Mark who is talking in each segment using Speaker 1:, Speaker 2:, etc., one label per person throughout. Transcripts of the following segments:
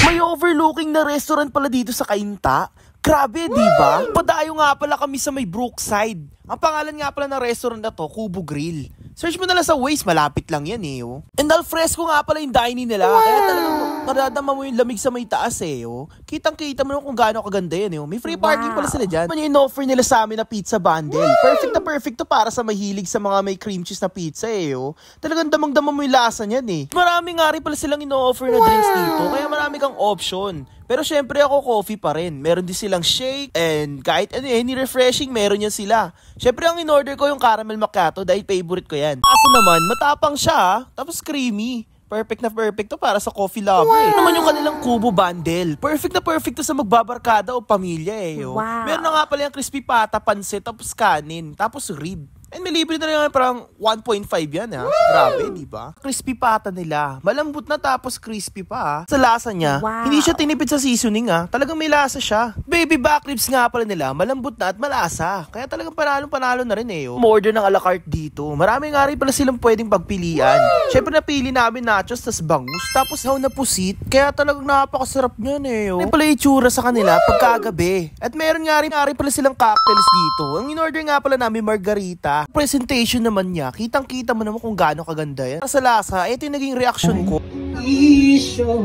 Speaker 1: May overlooking na restaurant pala dito sa Cainta. Grabe, di ba? Padayo nga pala kami sa may Brookside. Ang pangalan nga pala ng restaurant na to, Kubo Grill. Search mo na lang sa Waze, malapit lang yan eh. Oh. And alfresco nga pala yung dining nila. Kaya talagang maradama mo yung lamig sa may taas eh. Oh. Kitang-kita mo kung gaano kaganda yan eh. Oh. May free parking pala sila dyan. Yung in-offer nila sa amin na pizza bundle. Perfect na perfect to para sa mahilig sa mga may cream cheese na pizza eh. Oh. Talagang damang-dama mo yung lasa niyan eh. Marami nga rin pala silang in-offer na drinks dito. Kaya marami kang option. Pero syempre ako coffee pa rin. Meron din silang shake and kahit any refreshing meron yan sila. Syempre ang in-order ko yung caramel macchiato dahil favorite ko yan. Kaso naman matapang siya tapos creamy. Perfect na perfect to para sa coffee lover eh. Naman yung kanilang Kubo bundle. Perfect na perfect to sa magbabarkada o pamilya eh. Oh. Meron na nga pala yung crispy pata, pansit, tapos kanin, tapos rib. And may libre na rin parang 1.5 yan ha. Grabe, di ba? Crispy pata nila. Malambot na tapos crispy pa ha. Sa lasa niya, hindi siya tinipid sa seasoning ha. Talagang may lasa siya. Baby back ribs nga pala nila, malambot na at malasa. Kaya talagang panalo na rin eh. Oh. Order ng a la carte dito. Marami nga rin pala silang pwedeng pagpilian. Syempre napili namin nachos tas bangus. Tapos haw na pusit. Kaya talagang napakasarap niyan eh. Oh. May pala itsura sa kanila pagkagabi. At meron nga rin pala silang cocktails dito. Ang in-order nga pala namin margarita. Presentation naman niya, kitang-kita mo naman kung gaano kaganda yan. Sa lasa, ito yung naging reaction ko.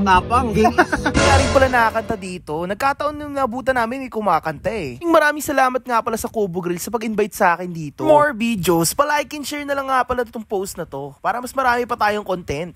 Speaker 1: Tapang. Kaya rin pala nakakanta dito. Nagkataon nung nabutan namin may kumakanta eh. Maraming salamat nga pala sa Kubo Grill sa pag-invite sa akin dito. More videos, pa-like and share na lang nga pala itong post na to para mas marami pa tayong content.